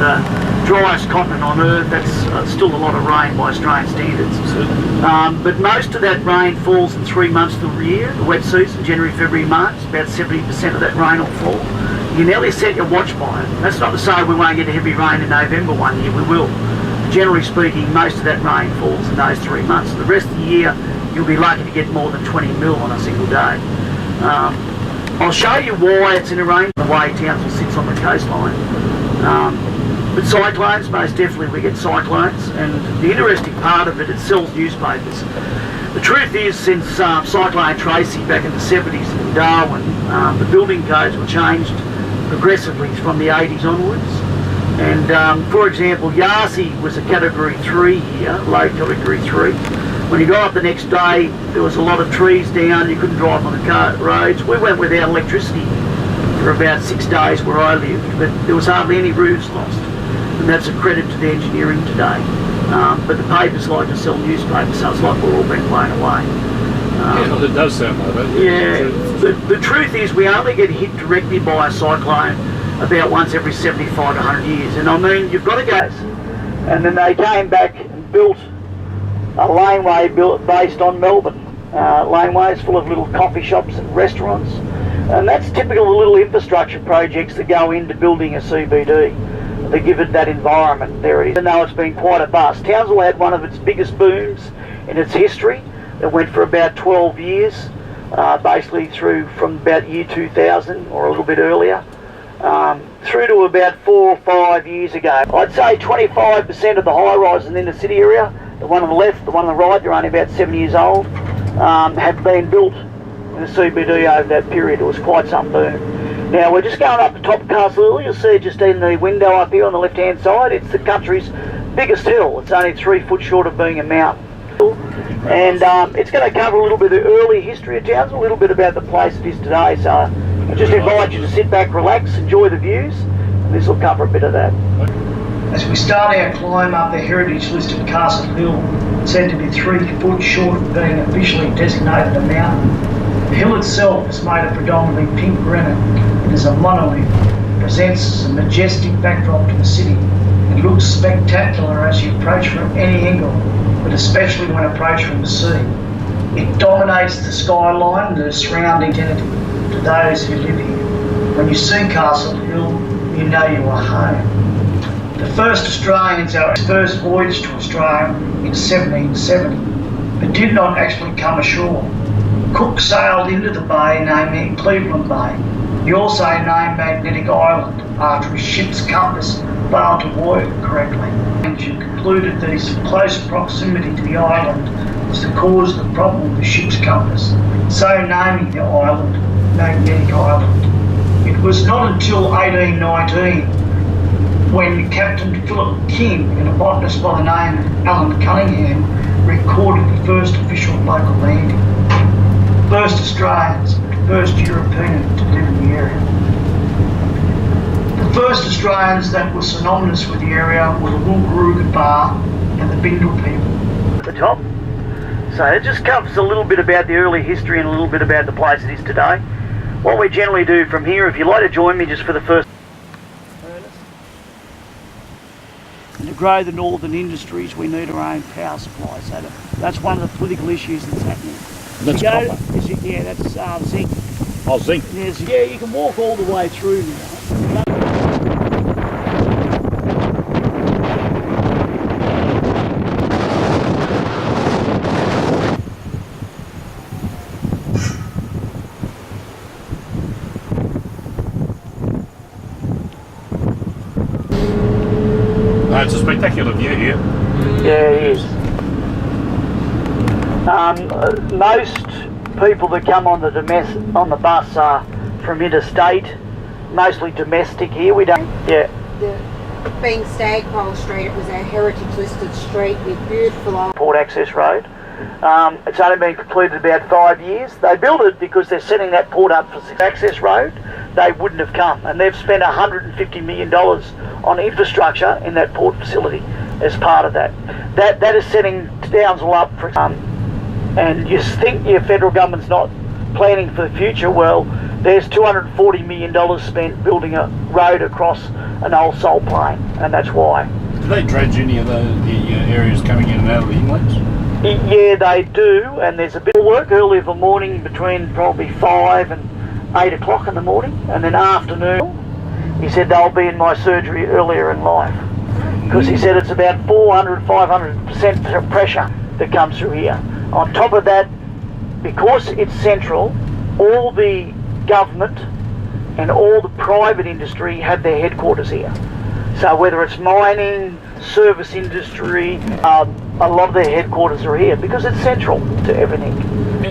the driest continent on Earth. That's still a lot of rain by Australian standards. But most of that rain falls in 3 months of the year, the wet season, January, February, March. About 70% of that rain will fall. You nearly set your watch by it. That's not to say we won't get heavy rain in November one year, we will. Generally speaking, most of that rain falls in those 3 months. The rest of the year, you'll be lucky to get more than 20 mil on a single day. I'll show you why it's in a rain, the way Townsville sits on the coastline. But cyclones, most definitely we get cyclones, and the interesting part of it, it sells newspapers. The truth is, since Cyclone Tracy back in the 70s in Darwin, the building codes were changed progressively from the 80s onwards. And for example, Yasi was a category 3 here, low category 3. When you got up the next day, there was a lot of trees down, you couldn't drive on the roads. We went without electricity for about 6 days where I lived, but there was hardly any roofs lost. And that's a credit to the engineering today. But the papers like to sell newspapers, so it's like we're all being blown away. Yeah, it does sound like that. Yeah, the truth is we only get hit directly by a cyclone about once every 75 to 100 years. And I mean, you've got to go. And then they came back and built a laneway based on Melbourne. Laneways full of little coffee shops and restaurants. And that's typical of little infrastructure projects that go into building a CBD. They give it that environment. There it is. Even though it's been quite a bust. Townsville had one of its biggest booms in its history. It went for about 12 years, basically through from about year 2000 or a little bit earlier, through to about 4 or 5 years ago. I'd say 25% of the high-rises in the city area, the one on the left, the one on the right, they're only about 7 years old, have been built in the CBD over that period. It was quite some boom. Now we're just going up the top of Castle Hill. You'll see just in the window up here on the left-hand side, it's the country's biggest hill. It's only 3 foot short of being a mountain. And it's going to cover a little bit of the early history of Townsville, a little bit about the place it is today. So I just invite you to sit back, relax, enjoy the views, and this will cover a bit of that. As we start our climb up the heritage-listed Castle Hill, said to be 3 foot short of being officially designated a mountain, the hill itself is made of predominantly pink granite and is a monolith. It presents a majestic backdrop to the city. It looks spectacular as you approach from any angle, but especially when approached from the sea. It dominates the skyline that is surrounding identity to those who live here. When you see Castle Hill, you know you are home. The first Australians, our first voyage to Australia in 1770, but did not actually come ashore. Cook sailed into the bay, naming it Cleveland Bay. He also named Magnetic Island after his ship's compass failed to work correctly, and he concluded that his close proximity to the island was the cause of the problem with the ship's compass, so naming the island Magnetic Island. It was not until 1819 when Captain Philip King and a botanist by the name of Alan Cunningham recorded the first official local landing. First Australians, but first Europeans to live in the area. The first Australians that were synonymous with the area were the Woolgaruga Bar and the Bindle people. At the top. So it just covers a little bit about the early history and a little bit about the place it is today. What we generally do from here, if you'd like to join me just for the first... And to grow the northern industries, we need our own power supply. So that's one of the political issues that's happening. That's copper. Yeah, that's zinc. Oh, zinc. Yeah, you can walk all the way through now. No, it's a spectacular view here. Yeah, it is. Most people that come on the bus are from interstate, mostly domestic here. We don't. Yeah. Being Stagpole Street, it was a heritage listed street with beautiful Port Access Road. It's only been completed about 5 years. They built it because they're setting that port up for access road. They wouldn't have come, and they've spent $150 million on infrastructure in that port facility as part of that. That is setting Townsville up for. And you think your federal government's not planning for the future. Well, There's $240 million spent building a road across an old salt plain, and that's why. Do they dredge any of the areas coming in and out of the inlets? Yeah, they do, and there's a bit of work early in the morning between probably 5 and 8 o'clock in the morning, and then afternoon. He said they'll be in my surgery earlier in life, because he said it's about 400-500% pressure that comes through here. On top of that, because it's central, all the government and all the private industry have their headquarters here. So whether it's mining, service industry, a lot of their headquarters are here because it's central to everything.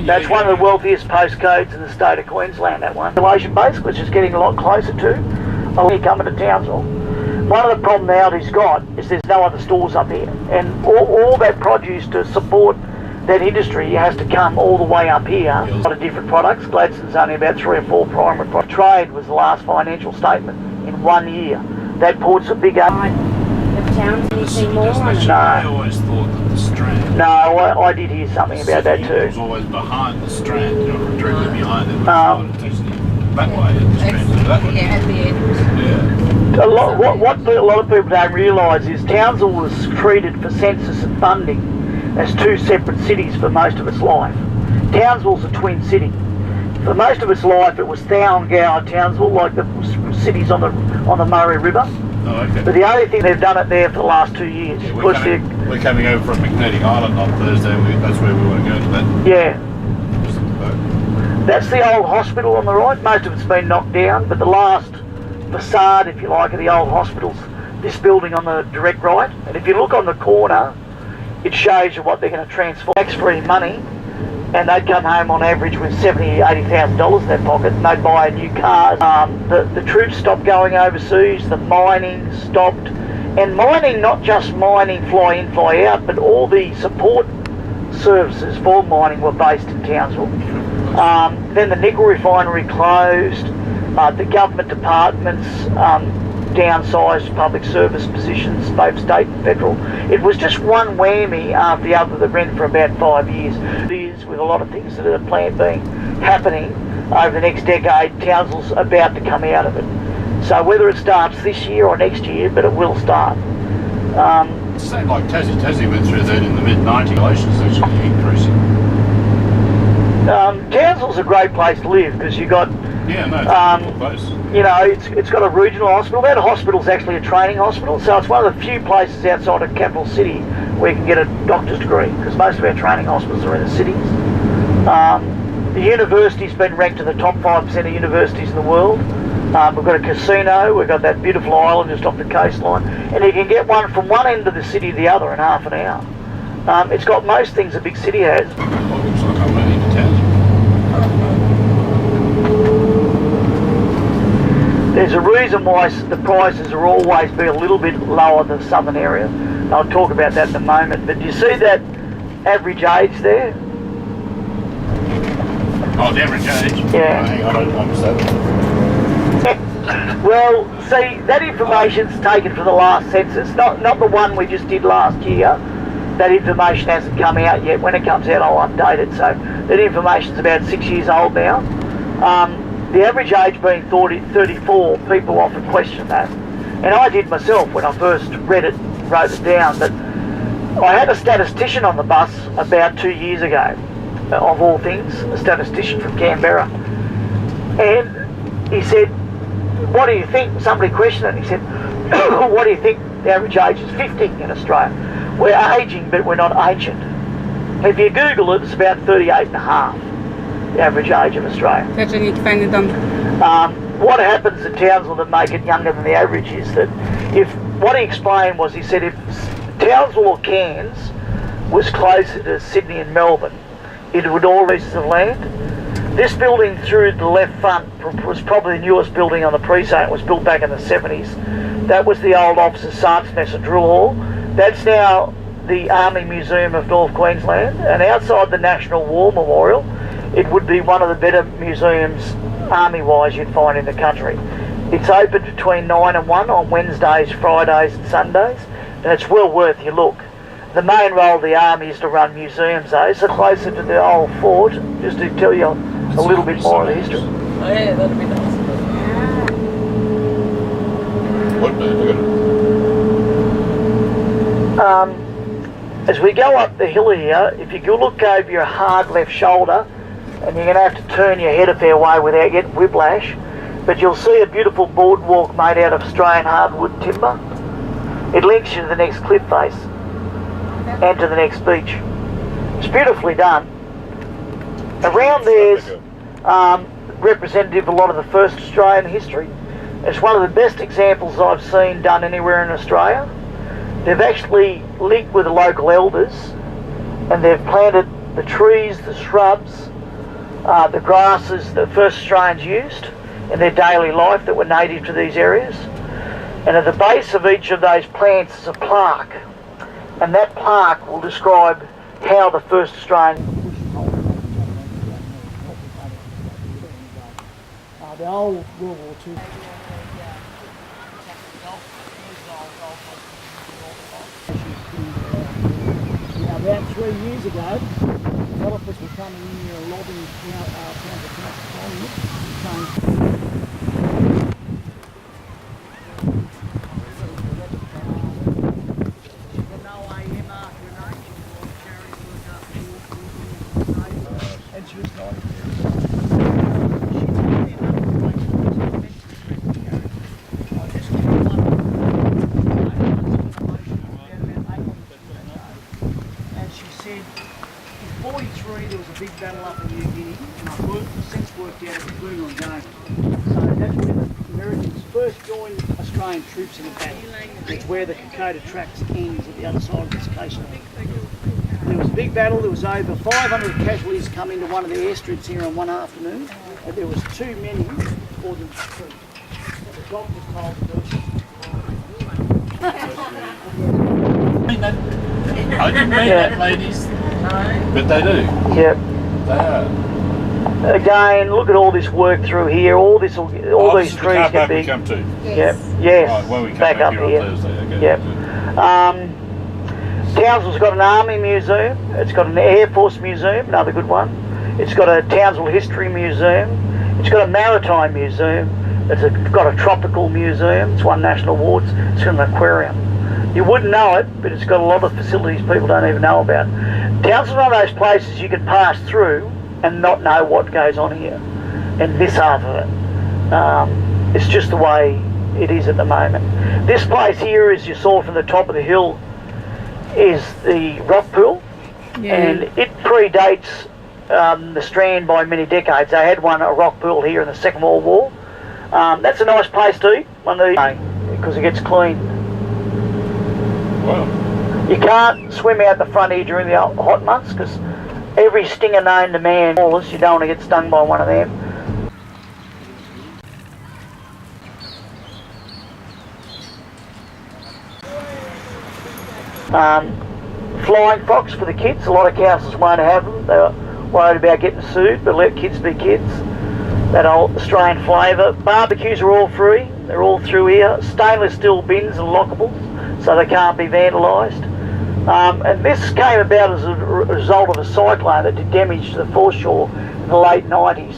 That's one of the wealthiest postcodes in the state of Queensland, that one. Population base, which is getting a lot closer to. Here coming to Townsville. One of the problems now he's got is there's no other stores up here. And all that produce to support that industry has to come all the way up here. A lot of different products. Gladstone's only about 3 or 4 primary products. Trade was the last financial statement in 1 year. That puts a big... Of towns, anything more on it? I always thought that the Strand... No, I did hear something about that too. It was always behind the Strand, you know, directly behind it. That way, the Strand, that way. Yeah, at the end. Yeah. What a lot of people don't realise is Townsville was treated for census and funding as 2 separate cities for most of its life. Townsville's a twin city. For most of its life, it was Thowngau, Townsville, like the cities on the Murray River. Oh, okay. But the only thing they've done it there for the last 2 years. Yeah, we're coming over from Magnetic Island on Thursday. That's where we want to go to that. Yeah. Just at the boat. That's the old hospital on the right. Most of it's been knocked down, but the last facade, if you like, of the old hospital's this building on the direct right. And if you look on the corner, it shows you what they're going to transform. Tax-free money, and they'd come home on average with $70,000, $80,000 in their pocket, and they'd buy new cars. The troops stopped going overseas, the mining stopped, and mining, not just mining fly in, fly out, but all the support services for mining were based in Townsville. Then the nickel refinery closed, the government departments downsized public service positions, both state and federal. It was just one whammy after the other that ran for about 5 years. With a lot of things that are planned happening over the next decade, Townsville's about to come out of it. So whether it starts this year or next year, but it will start. Same like Tassie. Tassie went through that in the mid-90s. Population's actually increasing. Townsville's a great place to live because you got... Yeah, no, it's a beautiful place. You know, it's got a regional hospital. That hospital's actually a training hospital, so it's one of the few places outside of capital city where you can get a doctor's degree, because most of our training hospitals are in the cities. The university's been ranked in the top 5% of universities in the world. We've got a casino, we've got that beautiful island just off the coastline, and you can get one from one end of the city to the other in half an hour. It's got most things a big city has. Well, it looks like I'm running into Townsville. There's a reason why the prices are always be a little bit lower than the southern area. I'll talk about that in a moment. But do you see that average age there? Oh, the average age? Yeah. Oh, hang on, I missed that. Well, see, that information's taken from the last census, not the one we just did last year. That information hasn't come out yet. When it comes out, I'll update it. So that information's about 6 years old now. The average age being 34, people often question that. And I did myself when I first read it, wrote it down. But I had a statistician on the bus about 2 years ago, of all things, a statistician from Canberra. And he said, what do you think? Somebody questioned it. He said, what do you think the average age is? 50 in Australia. We're aging, but we're not ancient. If you Google it, it's about 38 and a half. The average age of Australia. What happens in Townsville that make it younger than the average is that what he explained was, he said if Townsville or Cairns was closer to Sydney and Melbourne, it would all pieces of land. This building through the left front was probably the newest building on the precinct. It was built back in the 70s. That was the old Officers' Sergeants' Mess and Drill Hall. That's now the Army Museum of North Queensland, and outside the National War Memorial, it would be one of the better museums, army-wise, you'd find in the country. It's open between 9 and 1 on Wednesdays, Fridays and Sundays, and it's well worth your look. The main role of the army is to run museums though, so closer to the old fort, just to tell you a little bit more of the history. Oh yeah, that'd be nice. Would be, look at it. As we go up the hill here, if you can look over your hard left shoulder, and you're going to have to turn your head a fair way without getting whiplash, but you'll see a beautiful boardwalk made out of Australian hardwood timber. It links you to the next cliff face and to the next beach. It's beautifully done. Around there's representative of a lot of the first Australian history. It's one of the best examples I've seen done anywhere in Australia. They've actually linked with the local elders and they've planted the trees, the shrubs, the grasses that first Australians used in their daily life that were native to these areas. And at the base of each of those plants is a plaque, and that plaque will describe how the first Australian... the old World War II. About 3 years ago, developers were coming in here and lobbying Townsville and she was not. There was a big battle up in New Guinea, and I've since worked out it's Boomerang Game. So that's where the Americans first joined Australian troops in a battle. It's where the Kokoda Tracks ends at the other side of this coastline. There was a big battle. There was over 500 casualties come into one of the airstrips here on one afternoon, and there was too many for them to treat. The doctors told them. I didn't mean that, ladies. But they do. Yep. They are. Again, look at all this work through here. All these trees get big. Come to. Yep. Yes. Right, when we come back up here here. on Thursday. Okay. Yep. Townsville's got an Army Museum. It's got an Air Force Museum, another good one. It's got a Townsville History Museum. It's got a Maritime Museum. It's got a Tropical Museum. It's won national awards. It's got an aquarium. You wouldn't know it, but it's got a lot of facilities people don't even know about. Townsville's one of those places you can pass through and not know what goes on here, and this half of it. It's just the way it is at the moment. This place here, as you saw from the top of the hill, is the rock pool, and it predates the Strand by many decades. They had a rock pool here in the Second World War. That's a nice place to eat one of these because it gets clean. Wow. You can't swim out the front here during the hot months because every stinger known to man, you don't want to get stung by one of them. Flying fox for the kids. A lot of councils won't have them. They're worried about getting sued, but let kids be kids. That old Australian flavour. Barbecues are all free. They're all through here. Stainless steel bins and lockables, so they can't be vandalised. And this came about as a result of a cyclone that did damage to the foreshore in the late 90s.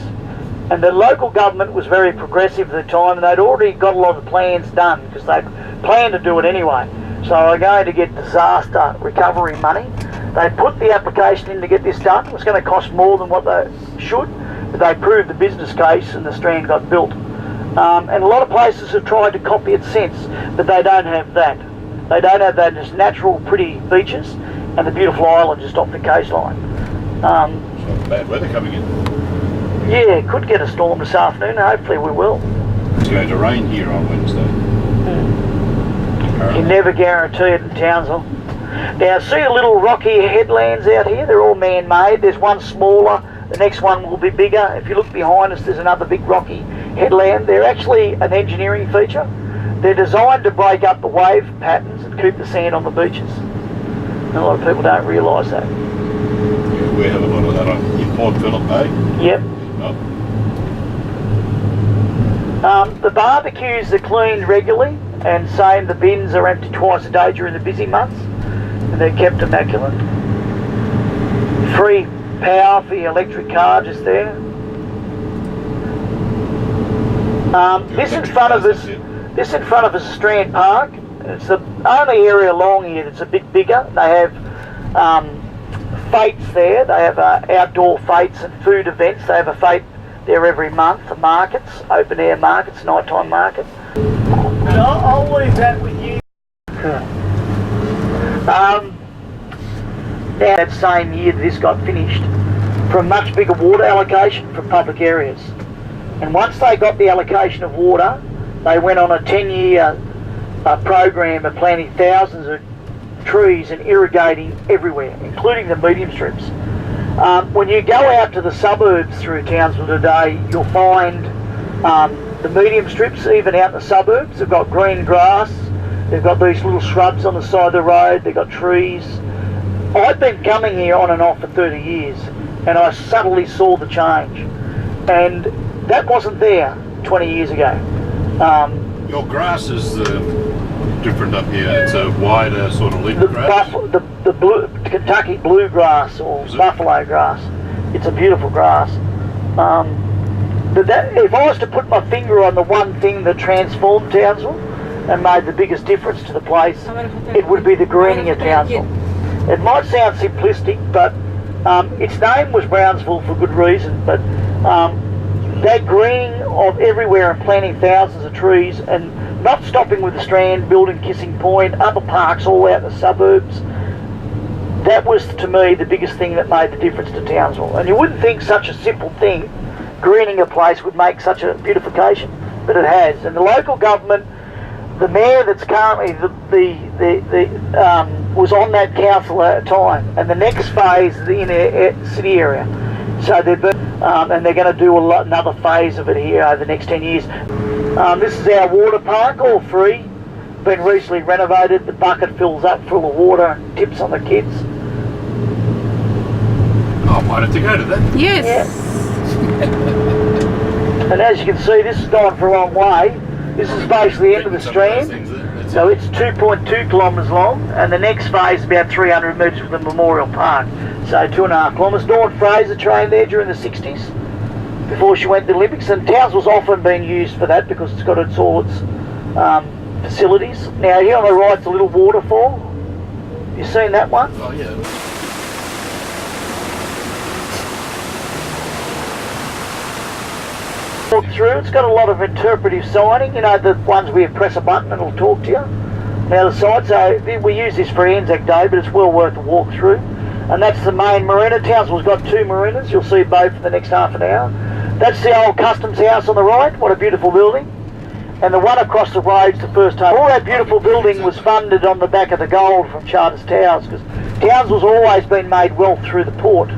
And the local government was very progressive at the time, and they'd already got a lot of plans done because they planned to do it anyway. So they're going to get disaster recovery money. They put the application in to get this done. It was going to cost more than what they should, but they proved the business case and the Strand got built. And a lot of places have tried to copy it since, but they don't have that. They don't have that. Just natural, pretty beaches and the beautiful island just off the coastline. So bad weather coming in. Yeah, could get a storm this afternoon. Hopefully we will. It's going to rain here on Wednesday. You never guarantee it in Townsville. Now, see the little rocky headlands out here? They're all man-made. There's one smaller. The next one will be bigger. If you look behind us, there's another big rocky headland. They're actually an engineering feature. They're designed to break up the wave patterns and keep the sand on the beaches. And a lot of people don't realise that. Yeah, we have a lot of that in Port Phillip Bay. Yep. Oh. The barbecues are cleaned regularly, and the bins are emptied twice a day during the busy months, and they're kept immaculate. Free power for your electric car just there. This in front of us is Strand Park. It's the only area along here that's a bit bigger. They have fetes there. They have outdoor fetes and food events. They have a fete there every month. The markets, open air markets, nighttime market. And I'll leave that with you. Now that same year that this got finished, for a much bigger water allocation for public areas. And once they got the allocation of water, they went on a 10-year program of planting thousands of trees and irrigating everywhere, including the medium strips. When you go out to the suburbs through Townsville today, you'll find the medium strips, even out in the suburbs, they've got green grass, they've got these little shrubs on the side of the road, they've got trees. I've been coming here on and off for 30 years, and I subtly saw the change. And that wasn't there 20 years ago. Your grass is different up here. It's a wider sort of leaf grass. The blue, Kentucky bluegrass or buffalo grass. It's a beautiful grass. But if I was to put my finger on the one thing that transformed Townsville and made the biggest difference to the place, it would be the greening of Townsville. It might sound simplistic, but its name was Brownsville for good reason. But that greening of everywhere and planting thousands of trees and not stopping with the Strand, building Kissing Point, other parks all out in the suburbs, that was to me the biggest thing that made the difference to Townsville. And you wouldn't think such a simple thing, greening a place, would make such a beautification, but it has. And the local government, the mayor that's currently was on that council at the time, and the next phase is the inner city area. So they've been, and they're going to do another phase of it here over the next 10 years. This is our water park, all free. Been recently renovated. The bucket fills up full of water and tips on the kids. Oh, why did you go to that? Yes. Yeah. And as you can see, this has gone for a long way. This is basically the end of the Strand. So it's 2.2 kilometres long, and the next phase is about 300 metres with the Memorial Park. So 2.5 kilometres. Dawn Fraser trained there during the 60s before she went to the Olympics, and Townsville's often been used for that because it's got all its facilities. Now here on the right's a little waterfall. You seen that one? Oh yeah. Walk through. It's got a lot of interpretive signing. You know, the ones where you press a button and it'll talk to you. Now the side, so we use this for Anzac Day, but it's well worth a walk through. And that's the main marina. Townsville's got two marinas. You'll see both for the next half an hour. That's the old Customs House on the right. What a beautiful building. And the one across the road's the first home. All that beautiful building was funded on the back of the gold from Charters Towers, because Townsville's always been made wealth through the port.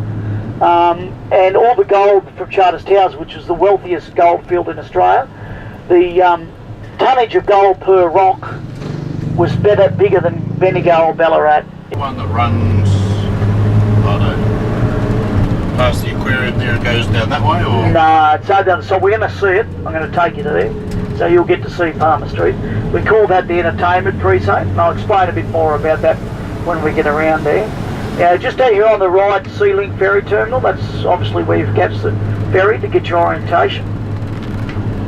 And all the gold from Charters Towers, which is the wealthiest gold field in Australia, the tonnage of gold per rock was bigger than Bendigo or Ballarat. The one that runs, I don't know, past the aquarium there and goes down that way, or? No, it's over down. So we're going to see it. I'm going to take you to there. So you'll get to see Palmer Street. We call that the entertainment precinct, and I'll explain a bit more about that when we get around there. Now, just out here on the right, Sea Link Ferry Terminal, that's obviously where you've catch the ferry to get your orientation.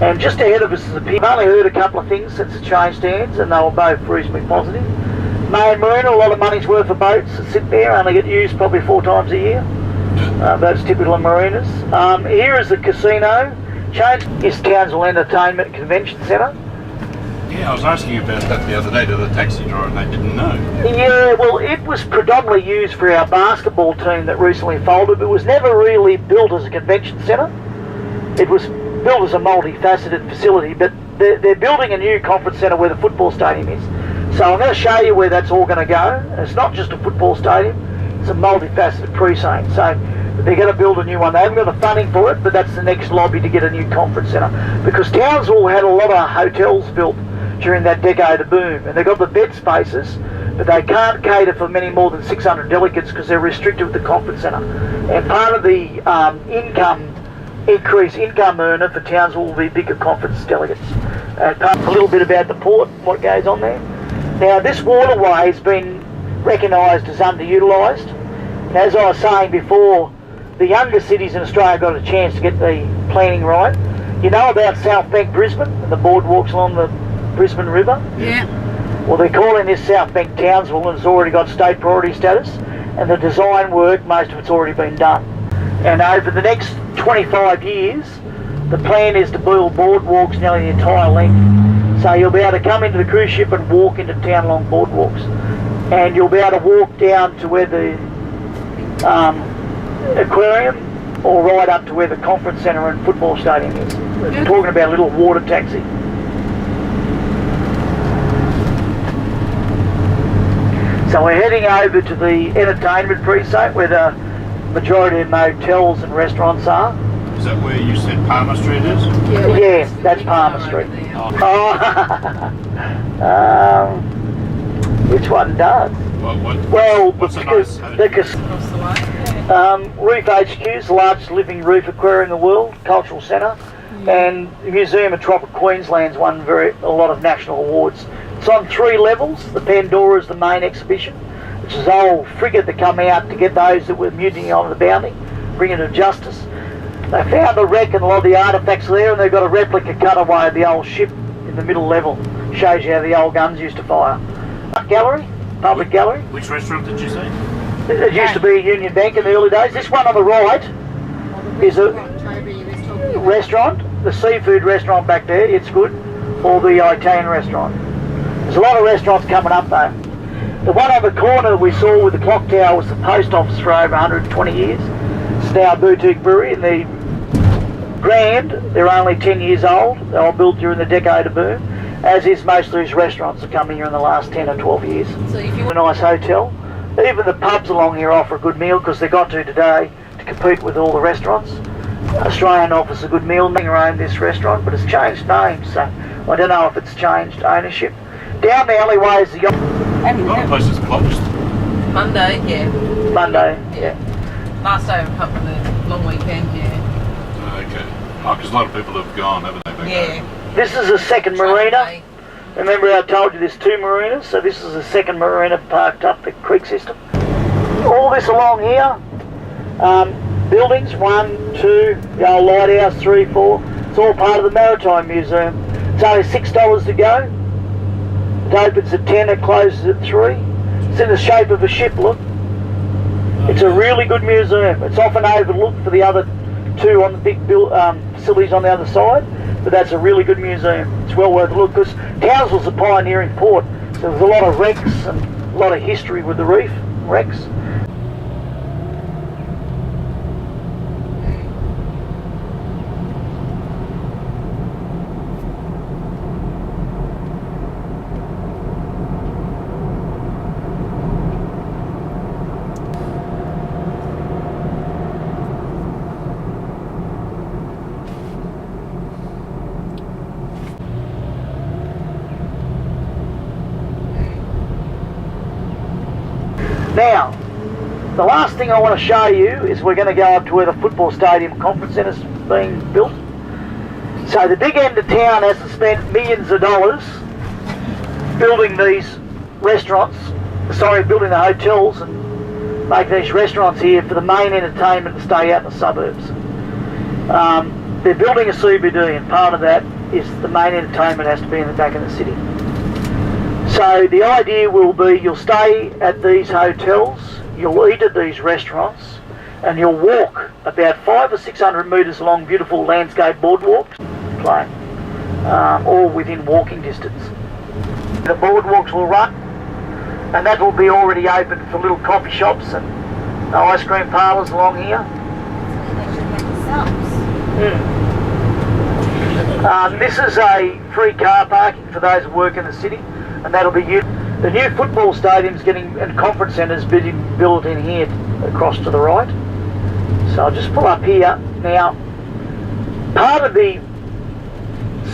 And just ahead of us is the pier. I've only heard a couple of things since it changed hands, and they were both reasonably positive. Main Marina, a lot of money's worth of boats that sit there, only get used probably 4 times a year. That's typical of marinas. Here is the casino. Changed is Townsville Entertainment Convention Centre. Yeah, I was asking you about that the other day to the taxi driver and they didn't know. Yeah, well, it was predominantly used for our basketball team that recently folded, but it was never really built as a convention centre. It was built as a multifaceted facility, but they're building a new conference centre where the football stadium is. So I'm going to show you where that's all going to go. And it's not just a football stadium, it's a multifaceted precinct. So they're going to build a new one. They haven't got the funding for it, but that's the next lobby to get a new conference centre. Because Townsville had a lot of hotels built during that decade of boom, and they've got the bed spaces, but they can't cater for many more than 600 delegates because they're restricted with the conference centre. And part of the increased income earner for Townsville will be bigger conference delegates. A little bit about the port, what goes on there. Now, this waterway has been recognised as underutilised. And as I was saying before, the younger cities in Australia got a chance to get the planning right. You know about South Bank Brisbane and the boardwalks along the Brisbane River? Yeah. Well, they're calling this South Bank Townsville, and it's already got state priority status, and the design work, most of it's already been done. And over the next 25 years, the plan is to build boardwalks nearly the entire length. So you'll be able to come into the cruise ship and walk into town along boardwalks. And you'll be able to walk down to where the aquarium, or right up to where the conference centre and football stadium is. We're talking about a little water taxi. So we're heading over to the entertainment precinct where the majority of motels and restaurants are. Is that where you said Palmer Street is? Yes, that's Palmer Street. Oh. Which one does? Well, what's a because nice Reef HQ is the largest living reef aquarium in the world, cultural centre, and the Museum of Tropical Queensland's won a lot of national awards. It's on 3 levels. The Pandora is the main exhibition, which is the whole frigate that come out to get those that were mutinying on the Bounty, bring it to justice. They found the wreck and a lot of the artefacts there, and they've got a replica cutaway of the old ship in the middle level. Shows you how the old guns used to fire. Gallery, public gallery. Which restaurant did you say? It used to be a Union Bank in the early days. This one on the right is a restaurant, the seafood restaurant back there, it's good, or the Italian restaurant. There's a lot of restaurants coming up though. The one on the corner we saw with the clock tower was the post office for over 120 years. It's now a boutique brewery, and the Grand, they're only 10 years old. They were built during the decade of boom, as is most of these restaurants that come here in the last 10 or 12 years. So if you A nice hotel. Even the pubs along here offer a good meal, because they got to today to compete with all the restaurants. Australian offers a good meal. Nothing around this restaurant, but it's changed names, so I don't know if it's changed ownership. Down the alleyway is the A lot of places closed. Monday, yeah. Monday, yeah. Last day of the long weekend, yeah. Okay. Oh, because a lot of people have gone, haven't they? Back Yeah. home? This is the second marina. Remember I told you there's 2 marinas, so this is the second marina parked up the creek system. All this along here, buildings, 1, 2, the old lighthouse, 3, 4, it's all part of the Maritime Museum. It's only $6 to go. It opens at 10, it closes at 3. It's in the shape of a ship, look. It's a really good museum. It's often overlooked for the other 2 on the big facilities on the other side, but that's a really good museum. It's well worth a look, because Townsville's a pioneering port. So there's a lot of wrecks and a lot of history with the reef wrecks. Now, the last thing I want to show you is we're going to go up to where the football stadium conference centre is being built. So the big end of town hasn't spent millions of dollars building these restaurants, building the hotels and making these restaurants here for the main entertainment to stay out in the suburbs. They're building a CBD, and part of that is the main entertainment has to be in the back of the city. So the idea will be you'll stay at these hotels, you'll eat at these restaurants, and you'll walk about 500 or 600 metres along beautiful landscape boardwalks, all within walking distance. The boardwalks will run, and that will be already open for little coffee shops and ice cream parlours along here. This is a free car parking for those who work in the city, and that'll be used. The new football stadium's and conference centre's being built in here across to the right. So I'll just pull up here. Now, part of the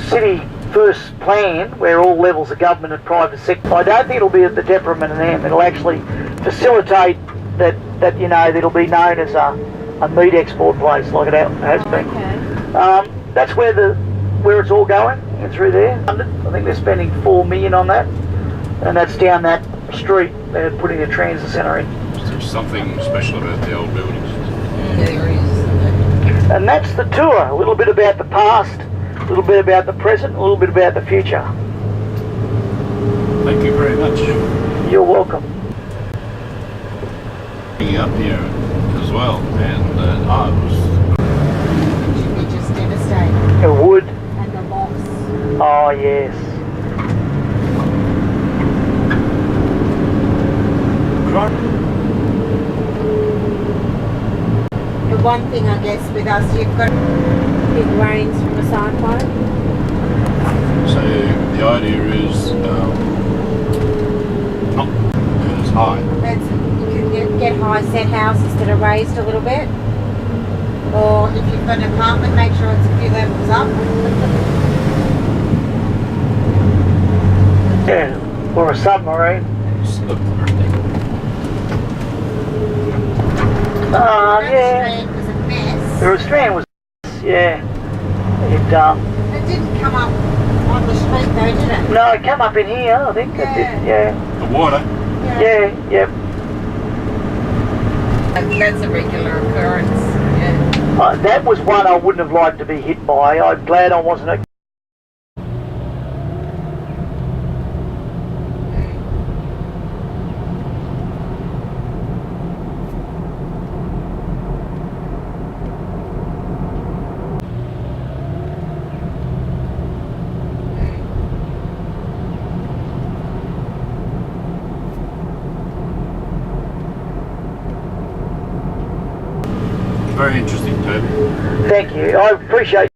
city first plan, where all levels of government and private sector, I don't think it'll be at the detriment of them. It'll actually facilitate that it'll be known as a meat export place like it has been. Okay. That's where it's all going, and through there. I think they're spending $4 million on that, and that's down that street. They're putting a transit centre in. There's something special about the old buildings. There is. And that's the tour. A little bit about the past A little bit about the present, a little bit about the future. Thank you very much. You're welcome. Being up here as well, and I was It should be just devastating. The wood. And the loss. Oh, yes. The one thing I guess with us, you've got big rains from a cyclone. so the idea is not as high. That's, you can get high set houses that are raised a little bit. Or if you've got an apartment, make sure it's a few levels up. Yeah, or a submarine. That Yeah. stream was a mess. The Australian was, yeah. It, It didn't come up on the street though, did it? no, it came up in here, I think. It did, yeah. The water. Yeah, yep. That's a regular occurrence. Yeah. That was one I wouldn't have liked to be hit by. I'm glad I wasn't a Very interesting, Toby. Thank you. I appreciate